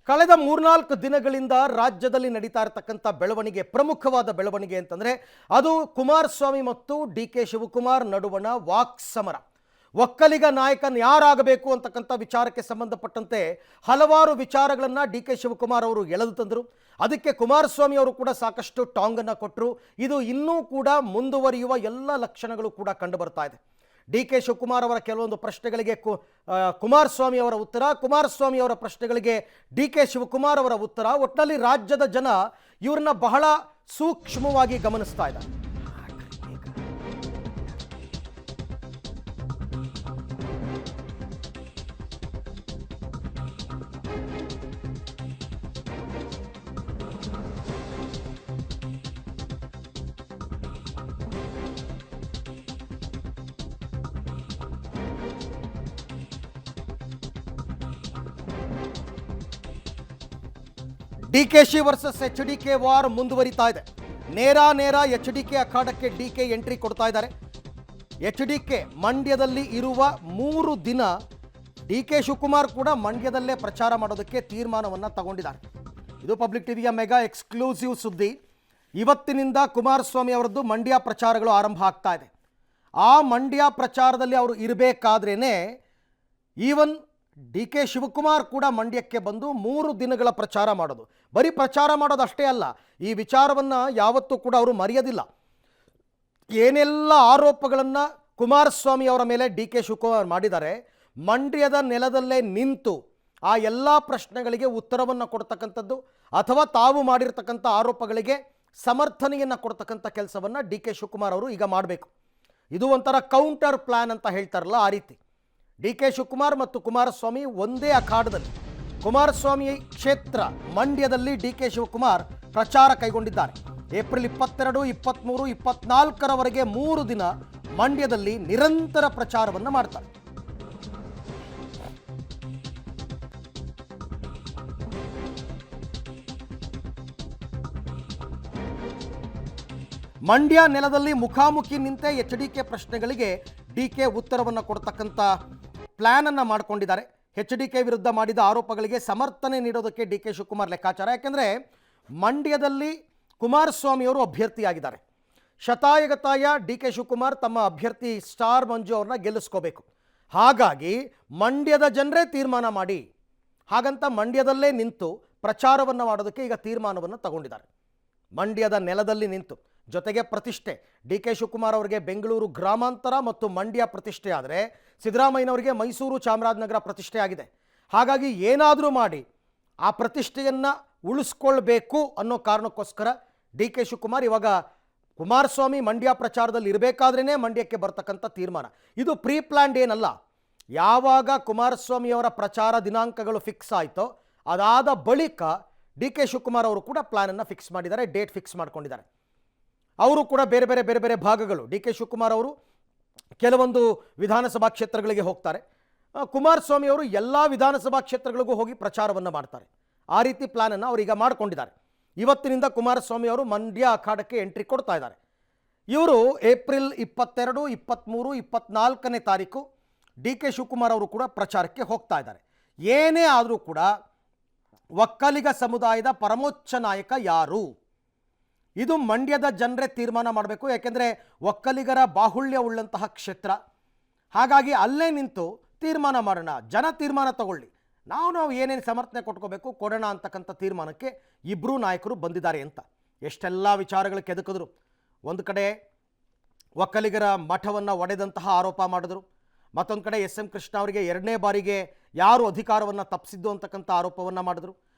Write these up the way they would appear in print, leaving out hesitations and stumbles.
ಕಳೆದ 3-4 ದಿನಗಳಿಂದ ರಾಜ್ಯದಲ್ಲಿ ನಡೀತಾ ಇರತಕ್ಕಂಥ ಬೆಳವಣಿಗೆ, ಪ್ರಮುಖವಾದ ಬೆಳವಣಿಗೆ ಅಂತಂದ್ರೆ ಅದು ಕುಮಾರಸ್ವಾಮಿ ಮತ್ತು ಡಿ.ಕೆ. ಶಿವಕುಮಾರ್ ನಡುವಣ ವಾಕ್ ಸಮರ. ಒಕ್ಕಲಿಗ ನಾಯಕನ್ ಯಾರಾಗಬೇಕು ಅಂತಕ್ಕಂಥ ವಿಚಾರಕ್ಕೆ ಸಂಬಂಧಪಟ್ಟಂತೆ ಹಲವಾರು ವಿಚಾರಗಳನ್ನು ಡಿ.ಕೆ. ಶಿವಕುಮಾರ್ ಅವರು ಎಳೆದು ತಂದರು. ಅದಕ್ಕೆ ಕುಮಾರಸ್ವಾಮಿ ಅವರು ಕೂಡ ಸಾಕಷ್ಟು ಟಾಂಗನ್ನು ಕೊಟ್ಟರು. ಇದು ಇನ್ನೂ ಕೂಡ ಮುಂದುವರಿಯುವ ಎಲ್ಲ ಲಕ್ಷಣಗಳು ಕೂಡ ಕಂಡು ಬರ್ತಾ ಇದೆ. ಡಿ.ಕೆ. ಶಿವಕುಮಾರ್ ಅವರ ಕೆಲವೊಂದು ಪ್ರಶ್ನೆಗಳಿಗೆ ಕುಮಾರಸ್ವಾಮಿ ಅವರ ಉತ್ತರ, ಕುಮಾರಸ್ವಾಮಿ ಅವರ ಪ್ರಶ್ನೆಗಳಿಗೆ ಡಿ.ಕೆ. ಶಿವಕುಮಾರ್ ಅವರ ಉತ್ತರ. ಒಟ್ಟಿನಲ್ಲಿ ರಾಜ್ಯದ ಜನ ಇವ್ರನ್ನ ಬಹಳ ಸೂಕ್ಷ್ಮವಾಗಿ ಗಮನಿಸ್ತಾ ಇದ್ದಾರೆ. ಡಿಕೆಶಿ ವರ್ಸಸ್ ಎಚ್.ಡಿ.ಕೆ ವಾರ್ ಮುಂದುವರಿತಾ ಇದೆ. ನೇರ ಎಚ್.ಡಿ.ಕೆ ಅಖಾಡಕ್ಕೆ ಡಿ.ಕೆ ಎಂಟ್ರಿ ಕೊಡ್ತಾ ಇದ್ದಾರೆ. ಎಚ್.ಡಿ.ಕೆ ಮಂಡ್ಯದಲ್ಲಿ ಇರುವ 3 ದಿನ ಡಿ.ಕೆ. ಶಿವಕುಮಾರ್ ಕೂಡ ಮಂಡ್ಯದಲ್ಲೇ ಪ್ರಚಾರ ಮಾಡೋದಕ್ಕೆ ತೀರ್ಮಾನವನ್ನು ತಗೊಂಡಿದ್ದಾರೆ. ಇದು ಪಬ್ಲಿಕ್ ಟಿವಿಯ ಮೆಗಾ ಎಕ್ಸ್ಕ್ಲೂಸಿವ್ ಸುದ್ದಿ. ಇವತ್ತಿನಿಂದ ಕುಮಾರಸ್ವಾಮಿ ಅವರದ್ದು ಮಂಡ್ಯ ಪ್ರಚಾರಗಳು ಆರಂಭ ಆಗ್ತಾ ಇದೆ. ಆ ಮಂಡ್ಯ ಪ್ರಚಾರದಲ್ಲಿ ಅವರು ಇರಬೇಕಾದ್ರೇ ಈವನ್ ಡಿ.ಕೆ. ಶಿವಕುಮಾರ್ ಕೂಡ ಮಂಡ್ಯಕ್ಕೆ ಬಂದು 3 ದಿನಗಳ ಪ್ರಚಾರ ಮಾಡೋದು. ಬರೀ ಪ್ರಚಾರ ಮಾಡೋದು ಅಷ್ಟೇ ಅಲ್ಲ, ಈ ವಿಚಾರವನ್ನು ಯಾವತ್ತೂ ಕೂಡ ಅವರು ಮರೆಯೋದಿಲ್ಲ. ಏನೆಲ್ಲ ಆರೋಪಗಳನ್ನು ಕುಮಾರಸ್ವಾಮಿ ಅವರ ಮೇಲೆ ಡಿ.ಕೆ. ಶಿವಕುಮಾರ್ ಮಾಡಿದ್ದಾರೆ, ಮಂಡ್ಯದ ನೆಲದಲ್ಲೇ ನಿಂತು ಆ ಎಲ್ಲ ಪ್ರಶ್ನೆಗಳಿಗೆ ಉತ್ತರವನ್ನು ಕೊಡ್ತಕ್ಕಂಥದ್ದು ಅಥವಾ ತಾವು ಮಾಡಿರ್ತಕ್ಕಂಥ ಆರೋಪಗಳಿಗೆ ಸಮರ್ಥನೆಯನ್ನು ಕೊಡ್ತಕ್ಕಂಥ ಕೆಲಸವನ್ನು ಡಿ.ಕೆ. ಶಿವಕುಮಾರ್ ಅವರು ಈಗ ಮಾಡಬೇಕು. ಇದು ಒಂಥರ ಕೌಂಟರ್ ಪ್ಲ್ಯಾನ್ ಅಂತ ಹೇಳ್ತಾರಲ್ಲ, ಆ ರೀತಿ ಡಿ.ಕೆ. ಶಿವಕುಮಾರ್ ಮತ್ತು ಕುಮಾರಸ್ವಾಮಿ ಒಂದೇ ಅಖಾಡದಲ್ಲಿ, ಕುಮಾರಸ್ವಾಮಿ ಕ್ಷೇತ್ರ ಮಂಡ್ಯದಲ್ಲಿ ಡಿ.ಕೆ. ಶಿವಕುಮಾರ್ ಪ್ರಚಾರ ಕೈಗೊಂಡಿದ್ದಾರೆ. ಏಪ್ರಿಲ್ 22, 23, 24ರವರೆಗೆ 3 ದಿನ ಮಂಡ್ಯದಲ್ಲಿ ನಿರಂತರ ಪ್ರಚಾರವನ್ನು ಮಾಡ್ತಾರೆ. ಮಂಡ್ಯ ನೆಲದಲ್ಲಿ ಮುಖಾಮುಖಿ ನಿಂತೆ ಎಚ್.ಡಿ.ಕೆ ಪ್ರಶ್ನೆಗಳಿಗೆ ಡಿ.ಕೆ ಉತ್ತರವನ್ನು ಕೊಡ್ತಕ್ಕಂಥ ಪ್ಲ್ಯಾನ್ ಅನ್ನು ಮಾಡಿಕೊಂಡಿದ್ದಾರೆ. ಎಚ್.ಡಿ.ಕೆ ವಿರುದ್ಧ ಮಾಡಿದ ಆರೋಪಗಳಿಗೆ ಸಮರ್ಥನೆ ನೀಡೋದಕ್ಕೆ ಡಿ.ಕೆ. ಶಿವಕುಮಾರ್ ಲೆಕ್ಕಾಚಾರ. ಯಾಕೆಂದರೆ ಮಂಡ್ಯದಲ್ಲಿ ಕುಮಾರಸ್ವಾಮಿ ಅವರು ಅಭ್ಯರ್ಥಿಯಾಗಿದ್ದಾರೆ. ಶತಾಯಗತಾಯ ಡಿ.ಕೆ. ಶಿವಕುಮಾರ್ ತಮ್ಮ ಅಭ್ಯರ್ಥಿ ಸ್ಟಾರ್ ಮಂಜು ಅವ್ರನ್ನ ಗೆಲ್ಲಿಸ್ಕೋಬೇಕು. ಹಾಗಾಗಿ ಮಂಡ್ಯದ ಜನರೇ ತೀರ್ಮಾನ ಮಾಡಿ, ಹಾಗಂತ ಮಂಡ್ಯದಲ್ಲೇ ನಿಂತು ಪ್ರಚಾರವನ್ನು ಮಾಡೋದಕ್ಕೆ ಈಗ ತೀರ್ಮಾನವನ್ನು ತಗೊಂಡಿದ್ದಾರೆ. ಮಂಡ್ಯದ ನೆಲದಲ್ಲಿ ನಿಂತು, ಜೊತೆಗೆ ಪ್ರತಿಷ್ಠೆ. ಡಿ.ಕೆ. ಶಿವಕುಮಾರ್ ಅವರಿಗೆ ಬೆಂಗಳೂರು ಗ್ರಾಮಾಂತರ ಮತ್ತು ಮಂಡ್ಯ ಪ್ರತಿಷ್ಠೆ ಆದರೆ, ಸಿದ್ದರಾಮಯ್ಯನವರಿಗೆ ಮೈಸೂರು ಚಾಮರಾಜನಗರ ಪ್ರತಿಷ್ಠೆ ಆಗಿದೆ. ಹಾಗಾಗಿ ಏನಾದರೂ ಮಾಡಿ ಆ ಪ್ರತಿಷ್ಠೆಯನ್ನು ಉಳಿಸ್ಕೊಳ್ಬೇಕು ಅನ್ನೋ ಕಾರಣಕ್ಕೋಸ್ಕರ ಡಿ.ಕೆ. ಶಿವಕುಮಾರ್ ಇವಾಗ ಕುಮಾರಸ್ವಾಮಿ ಮಂಡ್ಯ ಪ್ರಚಾರದಲ್ಲಿ ಇರಬೇಕಾದ್ರೇ ಮಂಡ್ಯಕ್ಕೆ ಬರ್ತಕ್ಕಂಥ ತೀರ್ಮಾನ. ಇದು ಪ್ರೀ ಪ್ಲ್ಯಾನ್ಡ್ ಏನಲ್ಲ. ಯಾವಾಗ ಕುಮಾರಸ್ವಾಮಿಯವರ ಪ್ರಚಾರ ದಿನಾಂಕಗಳು ಫಿಕ್ಸ್ ಆಯಿತೋ ಅದಾದ ಬಳಿಕ ಡಿ.ಕೆ. ಶಿವಕುಮಾರ್ ಅವರು ಕೂಡ ಪ್ಲ್ಯಾನನ್ನು ಫಿಕ್ಸ್ ಮಾಡಿದ್ದಾರೆ, ಡೇಟ್ ಫಿಕ್ಸ್ ಮಾಡ್ಕೊಂಡಿದ್ದಾರೆ. ಅವರು ಕೂಡ ಬೇರೆ ಬೇರೆ ಭಾಗಗಳು, ಡಿ.ಕೆ. ಶಿವಕುಮಾರ್ ಅವರು ಕೆಲವೊಂದು ವಿಧಾನಸಭಾ ಕ್ಷೇತ್ರಗಳಿಗೆ ಹೋಗ್ತಾರೆ, ಕುಮಾರಸ್ವಾಮಿ ಅವರು ಎಲ್ಲ ವಿಧಾನಸಭಾ ಕ್ಷೇತ್ರಗಳಿಗೂ ಹೋಗಿ ಪ್ರಚಾರವನ್ನು ಮಾಡ್ತಾರೆ. ಆ ರೀತಿ ಪ್ಲ್ಯಾನನ್ನು ಅವರೀಗ ಮಾಡಿಕೊಂಡಿದ್ದಾರೆ. ಇವತ್ತಿನಿಂದ ಕುಮಾರಸ್ವಾಮಿ ಅವರು ಮಂಡ್ಯ ಅಖಾಡಕ್ಕೆ ಎಂಟ್ರಿ ಕೊಡ್ತಾ ಇದ್ದಾರೆ. ಇವರು ಏಪ್ರಿಲ್ 22, 23, 24ನೇ ತಾರೀಕು ಡಿ.ಕೆ. ಶಿವಕುಮಾರ್ ಅವರು ಕೂಡ ಪ್ರಚಾರಕ್ಕೆ ಹೋಗ್ತಾ ಇದ್ದಾರೆ. ಏನೇ ಆದರೂ ಕೂಡ ಒಕ್ಕಲಿಗ ಸಮುದಾಯದ ಪರಮೋಚ್ಚ ನಾಯಕ ಯಾರು, ಇದು ಮಂಡ್ಯದ ಜನರೇ ತೀರ್ಮಾನ ಮಾಡಬೇಕು. ಯಾಕೆಂದರೆ ಒಕ್ಕಲಿಗರ ಬಾಹುಳ್ಯ ಉಳ್ಳಂತಹ ಕ್ಷೇತ್ರ. ಹಾಗಾಗಿ ಅಲ್ಲೇ ನಿಂತು ತೀರ್ಮಾನ ಮಾಡೋಣ, ಜನ ತೀರ್ಮಾನ ತಗೊಳ್ಳಿ, ನಾವು ಏನೇನು ಸಮರ್ಥನೆ ಕೊಟ್ಕೋಬೇಕು ಕೊಡೋಣ ಅಂತಕ್ಕಂಥ ತೀರ್ಮಾನಕ್ಕೆ ಇಬ್ಬರೂ ನಾಯಕರು ಬಂದಿದ್ದಾರೆ ಅಂತ ಎಷ್ಟೆಲ್ಲ ವಿಚಾರಗಳು ಕೆದಕಿದ್ರು. ಒಂದು ಕಡೆ ಒಕ್ಕಲಿಗರ ಮಠವನ್ನು ಒಡೆದಂತಹ ಆರೋಪ ಮಾಡಿದ್ರು, ಮತ್ತೊಂದು ಕಡೆ ಎಸ್.ಎಂ. ಕೃಷ್ಣ ಅವರಿಗೆ 2ನೇ ಬಾರಿಗೆ ಯಾರು ಅಧಿಕಾರವನ್ನು ತಪ್ಪಿಸಿದ್ದು ಅಂತಕ್ಕಂಥ ಆರೋಪವನ್ನು ಮಾಡಿದ್ರು.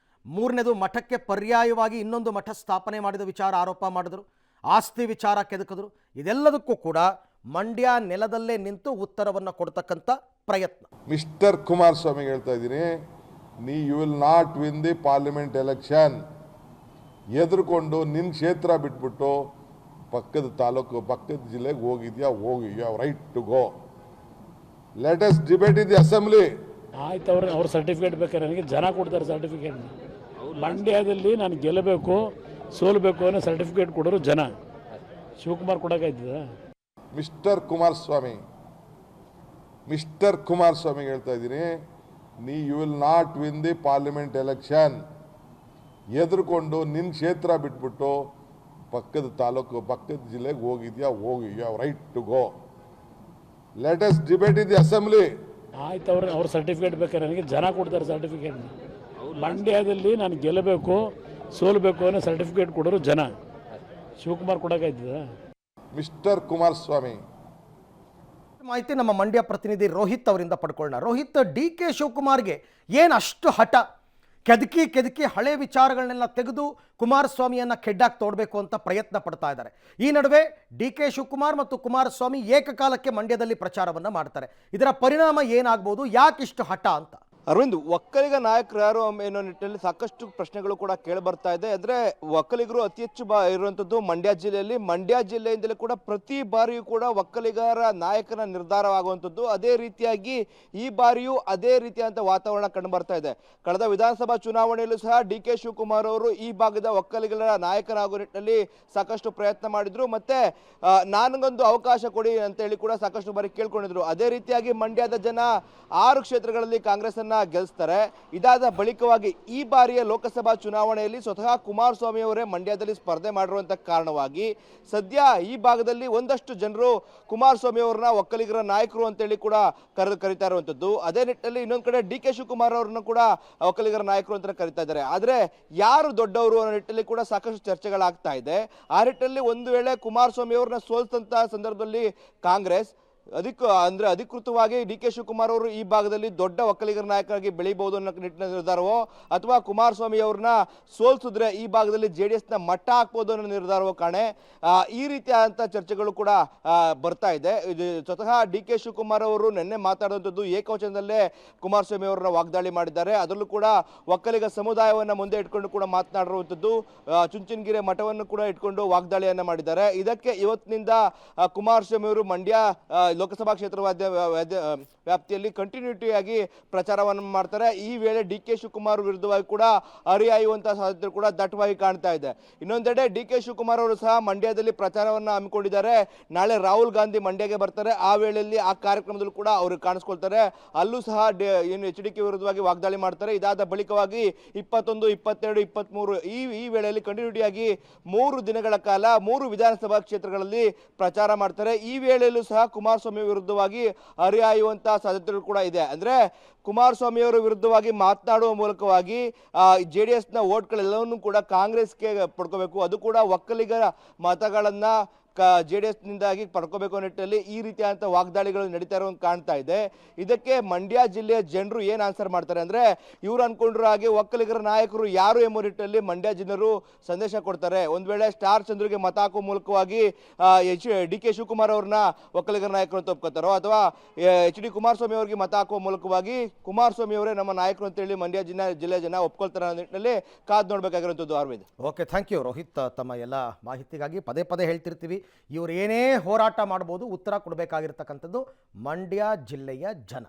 3ನೇದು ಮಠಕ್ಕೆ ಪರ್ಯಾಯವಾಗಿ ಇನ್ನೊಂದು ಮಠ ಸ್ಥಾಪನೆ ಮಾಡಿದ ವಿಚಾರ ಆರೋಪ ಮಾಡಿದ್ರು. ಆಸ್ತಿ ವಿಚಾರ ಕೆದಕಿದ್ರು. ಇದೆಲ್ಲದಕ್ಕೂ ಕೂಡ ಮಂಡ್ಯ ನೆಲದಲ್ಲೇ ನಿಂತು ಉತ್ತರವನ್ನು ಕೊಡ್ತಕ್ಕಂಥ ಪ್ರಯತ್ನ. ಮಿಸ್ಟರ್ ಕುಮಾರಸ್ವಾಮಿ ಹೇಳ್ತಾ ಇದ್ದೀನಿ, you will not win the parliament election. ಎದುರುಕೊಂಡು ನಿನ್ನ ಕ್ಷೇತ್ರ ಬಿಟ್ಬಿಟ್ಟು ಪಕ್ಕದ ತಾಲೂಕು, ಪಕ್ಕದ ಜಿಲ್ಲೆಗೆ ಹೋಗಿದ್ಯಾ, ಹೋಗಿ, you have right to go. Let us debate in the assembly. ಆಯ್ತು, ಅವ್ರ ಸರ್ಟಿಫಿಕೇಟ್ ಬೇಕಾದ್ರೆ ನನಗೆ ಜನ ಕೊಡ್ತಾರೆ ಸರ್ಟಿಫಿಕೇಟ್. ಮಂಡ್ಯದಲ್ಲಿ ನಾನು ಗೆಲ್ಲಬೇಕು ಸೋಲ್ಬೇಕು ಅನ್ನೋ ಸರ್ಟಿಫಿಕೇಟ್ ಕೊಡೋರು ಜನ. ಶಿವಕುಮಾರ್ ಕೊಡೋಕ್ಕಾಯ್ತದ? ಮಿಸ್ಟರ್ ಕುಮಾರಸ್ವಾಮಿ ಹೇಳ್ತಾ ಇದ್ದೀನಿ, you will not win the parliament election. ಎದುರುಕೊಂಡು ನಿನ್ನ ಕ್ಷೇತ್ರ ಬಿಟ್ಬಿಟ್ಟು ಪಕ್ಕದ ತಾಲೂಕು ಪಕ್ಕದ ಜಿಲ್ಲೆಗೆ ಹೋಗಿದ್ಯಾ, ಹೋಗಿ you have right to go. Let us debate in the assembly. ಆಯ್ತು, ಅವ್ರ ಸರ್ಟಿಫಿಕೇಟ್ ಬೇಕಾದ್ರೆ ನನಗೆ ಜನ ಕೊಡ್ತಾರೆ ಸರ್ಟಿಫಿಕೇಟ್. ಮಂಡ್ಯದಲ್ಲಿ ನಾನು ಗೆಲ್ಲಬೇಕು ಸೋಲ್ಬೇಕು ಅನ್ನೋ ಸರ್ಟಿಫಿಕೇಟ್ ಕೊಡೋರು ಜನ. ಶಿವಕುಮಾರ್ ಕೊಡೋಕ್ಕಾಯ್ತದ? ಮಿಸ್ಟರ್ ಕುಮಾರಸ್ವಾಮಿ, ಮಾಹಿತಿ ನಮ್ಮ ಮಂಡ್ಯ ಪ್ರತಿನಿಧಿ ರೋಹಿತ್ ಅವರಿಂದ ಪಡ್ಕೊಳ್ಳೋಣ. ರೋಹಿತ್, ಡಿ ಕೆ ಶಿವಕುಮಾರ್ಗೆ ಏನು ಅಷ್ಟು ಹಠ? ಕೆದಕಿ ಹಳೆ ವಿಚಾರಗಳನ್ನೆಲ್ಲ ತೆಗೆದು ಕುಮಾರಸ್ವಾಮಿಯನ್ನು ಕೆಡ್ಡಾಗಿ ತೋಡಬೇಕು ಅಂತ ಪ್ರಯತ್ನ ಪಡ್ತಾ ಇದ್ದಾರೆ. ಈ ನಡುವೆ ಡಿ ಕೆ ಶಿವಕುಮಾರ್ ಮತ್ತು ಕುಮಾರಸ್ವಾಮಿ ಏಕಕಾಲಕ್ಕೆ ಮಂಡ್ಯದಲ್ಲಿ ಪ್ರಚಾರವನ್ನು ಮಾಡ್ತಾರೆ. ಇದರ ಪರಿಣಾಮ ಏನಾಗ್ಬೋದು? ಯಾಕಿಷ್ಟು ಹಠ ಅಂತ? ಅರವಿಂದ್, ಒಕ್ಕಲಿಗ ನಾಯಕರು ಯಾರು ಅನ್ನೋ ನಿಟ್ಟಿನಲ್ಲಿ ಸಾಕಷ್ಟು ಪ್ರಶ್ನೆಗಳು ಕೂಡ ಕೇಳಿ ಬರ್ತಾ ಇದೆ. ಅಂದರೆ ಒಕ್ಕಲಿಗರು ಅತಿ ಹೆಚ್ಚು ಇರುವಂಥದ್ದು ಮಂಡ್ಯ ಜಿಲ್ಲೆಯಲ್ಲಿ. ಮಂಡ್ಯ ಜಿಲ್ಲೆಯಿಂದಲೇ ಕೂಡ ಪ್ರತಿ ಬಾರಿಯೂ ಕೂಡ ಒಕ್ಕಲಿಗರ ನಾಯಕನ ನಿರ್ಧಾರವಾಗುವಂಥದ್ದು. ಅದೇ ರೀತಿಯಾಗಿ ಈ ಬಾರಿಯೂ ಅದೇ ರೀತಿಯಾದಂಥ ವಾತಾವರಣ ಕಂಡು ಬರ್ತಾ ಇದೆ. ಕಳೆದ ವಿಧಾನಸಭಾ ಚುನಾವಣೆಯಲ್ಲೂ ಸಹ ಡಿ ಕೆ ಶಿವಕುಮಾರ್ ಅವರು ಈ ಭಾಗದ ಒಕ್ಕಲಿಗರ ನಾಯಕನಾಗುವ ನಿಟ್ಟಿನಲ್ಲಿ ಸಾಕಷ್ಟು ಪ್ರಯತ್ನ ಮಾಡಿದ್ರು. ಮತ್ತೆ ನನಗೊಂದು ಅವಕಾಶ ಕೊಡಿ ಅಂತೇಳಿ ಕೂಡ ಸಾಕಷ್ಟು ಬಾರಿ ಕೇಳ್ಕೊಂಡಿದ್ರು. ಅದೇ ರೀತಿಯಾಗಿ ಮಂಡ್ಯದ ಜನ 6 ಕ್ಷೇತ್ರಗಳಲ್ಲಿ ಕಾಂಗ್ರೆಸ್ ಅನ್ನ ಗೆಲ್ಲಿಸ್ತಾರೆ. ಇದಾದ ಬಳಿಕವಾಗಿ ಈ ಬಾರಿಯ ಲೋಕಸಭಾ ಚುನಾವಣೆಯಲ್ಲಿ ಸ್ವತಃ ಕುಮಾರಸ್ವಾಮಿ ಅವರೇ ಮಂಡ್ಯದಲ್ಲಿ ಸ್ಪರ್ಧೆ ಮಾಡಿರುವಂತ ಕಾರಣವಾಗಿ ಸದ್ಯ ಈ ಭಾಗದಲ್ಲಿ ಒಂದಷ್ಟು ಜನರು ಕುಮಾರಸ್ವಾಮಿ ಅವರನ್ನ ಒಕ್ಕಲಿಗರ ನಾಯಕರು ಅಂತೇಳಿ ಕೂಡ ಕರೀತಾ ಇರುವಂತದ್ದು. ಅದೇ ನಿಟ್ಟಿನಲ್ಲಿ ಇನ್ನೊಂದು ಕಡೆ ಡಿ ಕೆ ಶಿವಕುಮಾರ್ ಅವರನ್ನು ಕೂಡ ಒಕ್ಕಲಿಗರ ನಾಯಕರು ಅಂತ ಕರೀತಾ ಇದ್ದಾರೆ. ಆದ್ರೆ ಯಾರು ದೊಡ್ಡವರು ಅನ್ನೋ ನಿಟ್ಟಿನಲ್ಲಿ ಕೂಡ ಸಾಕಷ್ಟು ಚರ್ಚೆಗಳಾಗ್ತಾ ಇದೆ. ಆ ನಿಟ್ಟಿನಲ್ಲಿ ಒಂದು ವೇಳೆ ಕುಮಾರಸ್ವಾಮಿ ಅವರನ್ನ ಸೋಲ್ಸಂತ ಸಂದರ್ಭದಲ್ಲಿ ಕಾಂಗ್ರೆಸ್ ಅಧಿಕೃತವಾಗಿ ಡಿ ಕೆ ಶಿವಕುಮಾರ್ ಅವರು ಈ ಭಾಗದಲ್ಲಿ ದೊಡ್ಡ ಒಕ್ಕಲಿಗರ ನಾಯಕರಾಗಿ ಬೆಳೀಬಹುದು ಅನ್ನೋ ನಿಟ್ಟಿನ ನಿರ್ಧಾರವೋ ಅಥವಾ ಕುಮಾರಸ್ವಾಮಿ ಅವ್ರನ್ನ ಸೋಲ್ಸಿದ್ರೆ ಈ ಭಾಗದಲ್ಲಿ JDS ನ ಮಟ್ಟ ಹಾಕ್ಬೋದು ಅನ್ನೋ ನಿರ್ಧಾರವೋ ಕಾಣೆ ಈ ರೀತಿಯಾದಂಥ ಚರ್ಚೆಗಳು ಕೂಡ ಬರ್ತಾ ಇದೆ. ಸ್ವತಃ ಡಿ ಕೆ ಶಿವಕುಮಾರ್ ಅವರು ನಿನ್ನೆ ಮಾತಾಡುವಂಥದ್ದು ಏಕವಚನದಲ್ಲೇ ಕುಮಾರಸ್ವಾಮಿ ಅವರನ್ನ ವಾಗ್ದಾಳಿ ಮಾಡಿದ್ದಾರೆ. ಅದರಲ್ಲೂ ಕೂಡ ಒಕ್ಕಲಿಗ ಸಮುದಾಯವನ್ನ ಮುಂದೆ ಇಟ್ಕೊಂಡು ಕೂಡ ಮಾತನಾಡಿರುವಂಥದ್ದು. ಚುಂಚನಗಿರಿ ಮಠವನ್ನು ಕೂಡ ಇಟ್ಕೊಂಡು ವಾಗ್ದಾಳಿಯನ್ನ ಮಾಡಿದ್ದಾರೆ. ಇದಕ್ಕೆ ಇವತ್ತಿನಿಂದ ಕುಮಾರಸ್ವಾಮಿ ಅವರು ಮಂಡ್ಯ ಲೋಕಸಭಾ ಕ್ಷೇತ್ರ ವ್ಯಾಪ್ತಿಯಲ್ಲಿ ಕಂಟಿನ್ಯೂಟಿಯಾಗಿ ಪ್ರಚಾರವನ್ನು ಮಾಡ್ತಾರೆ. ಈ ವೇಳೆ ಡಿ ಕೆ ಶಿವಕುಮಾರ್ ವಿರುದ್ಧವಾಗಿ ಕೂಡ ಹರಿಹಾಯುವಂತಹ ಸಾಧ್ಯತೆ ಕೂಡ ದಟ್ಟವಾಗಿ ಕಾಣ್ತಾ ಇದೆ. ಇನ್ನೊಂದೆಡೆ ಡಿ ಕೆ ಶಿವಕುಮಾರ್ ಅವರು ಸಹ ಮಂಡ್ಯದಲ್ಲಿ ಪ್ರಚಾರವನ್ನು ಹಮ್ಮಿಕೊಂಡಿದ್ದಾರೆ. ನಾಳೆ ರಾಹುಲ್ ಗಾಂಧಿ ಮಂಡ್ಯಗೆ ಬರ್ತಾರೆ. ಆ ವೇಳೆಯಲ್ಲಿ ಆ ಕಾರ್ಯಕ್ರಮದಲ್ಲೂ ಕೂಡ ಅವರು ಕಾಣಿಸ್ಕೊಳ್ತಾರೆ. ಅಲ್ಲೂ ಸಹ HDK ವಿರುದ್ಧವಾಗಿ ವಾಗ್ದಾಳಿ ಮಾಡ್ತಾರೆ. ಇದಾದ ಬಳಿಕವಾಗಿ 21, 22, 23 ಈ ವೇಳೆಯಲ್ಲಿ ಕಂಟಿನ್ಯೂಟಿಯಾಗಿ 3 ದಿನಗಳ ಕಾಲ 3 ವಿಧಾನಸಭಾ ಕ್ಷೇತ್ರಗಳಲ್ಲಿ ಪ್ರಚಾರ ಮಾಡ್ತಾರೆ. ಈ ವೇಳೆಯಲ್ಲೂ ಸಹ ಕುಮಾರಸ್ವಾಮಿ ವಿರುದ್ಧವಾಗಿ ಹರಿಹಾಯುವಂತಹ ಸಾಧ್ಯತೆಗಳು ಕೂಡ ಇದೆ. ಅಂದ್ರೆ ಕುಮಾರಸ್ವಾಮಿ ಅವರ ವಿರುದ್ಧವಾಗಿ ಮಾತನಾಡುವ ಮೂಲಕವಾಗಿ JDS ನ ವೋಟ್ಗಳೆಲ್ಲವನ್ನೂ ಕೂಡ ಕಾಂಗ್ರೆಸ್ಗೆ ಪಡ್ಕೋಬೇಕು, ಅದು ಕೂಡ ಒಕ್ಕಲಿಗರ ಮತಗಳನ್ನ JDS ನಿಂದಾಗಿ ಪಡ್ಕೋಬೇಕು ಅನ್ನೋ ನಿಟ್ಟಿನಲ್ಲಿ ಈ ರೀತಿಯಾದಂಥ ವಾಗ್ದಾಳಿಗಳು ನಡೀತಾ ಇರೋ ಕಾಣ್ತಾ ಇದೆ. ಇದಕ್ಕೆ ಮಂಡ್ಯ ಜಿಲ್ಲೆಯ ಜನರು ಏನು ಆನ್ಸರ್ ಮಾಡ್ತಾರೆ ಅಂದ್ರೆ, ಇವ್ರು ಅನ್ಕೊಂಡ್ರ ಹಾಗೆ ಒಕ್ಕಲಿಗರ ನಾಯಕರು ಯಾರು ಎಂಬ ನಿಟ್ಟಿನಲ್ಲಿ ಮಂಡ್ಯ ಜನರು ಸಂದೇಶ ಕೊಡ್ತಾರೆ. ಒಂದ್ ವೇಳೆ ಸ್ಟಾರ್ ಚಂದ್ರಿಗೆ ಮತ ಹಾಕುವ ಮೂಲಕವಾಗಿ ಡಿ ಕೆ ಶಿವಕುಮಾರ್ ಅವ್ರನ್ನ ಒಕ್ಕಲಿಗರ ನಾಯಕರು ಅಂತ ಒಪ್ಕೋತಾರೋ ಅಥವಾ HD ಕುಮಾರಸ್ವಾಮಿ ಅವರಿಗೆ ಮತ ಹಾಕುವ ಮೂಲಕವಾಗಿ ಕುಮಾರಸ್ವಾಮಿ ಅವರೇ ನಮ್ಮ ನಾಯಕರು ಅಂತೇಳಿ ಮಂಡ್ಯ ಜಿಲ್ಲೆಯ ಜನ ಒಪ್ಕೊಳ್ತಾರೆ ಅನ್ನೋ ನಿಟ್ಟಿನಲ್ಲಿ ಕಾದು ನೋಡ್ಬೇಕಾಗಿರುವಂಥದ್ದು. Aravind, okay, thank you Rohit. ತಮ್ಮ ಎಲ್ಲ ಮಾಹಿತಿಗಾಗಿ ಪದೇ ಹೇಳ್ತಿರ್ತೀವಿ, ಇವರು ಏನೇ ಹೋರಾಟ ಮಾಡ್ಬೋದು, ಉತ್ತರ ಕೊಡಬೇಕಾಗಿರ್ತಕ್ಕಂಥದ್ದು ಮಂಡ್ಯ ಜಿಲ್ಲೆಯ ಜನ.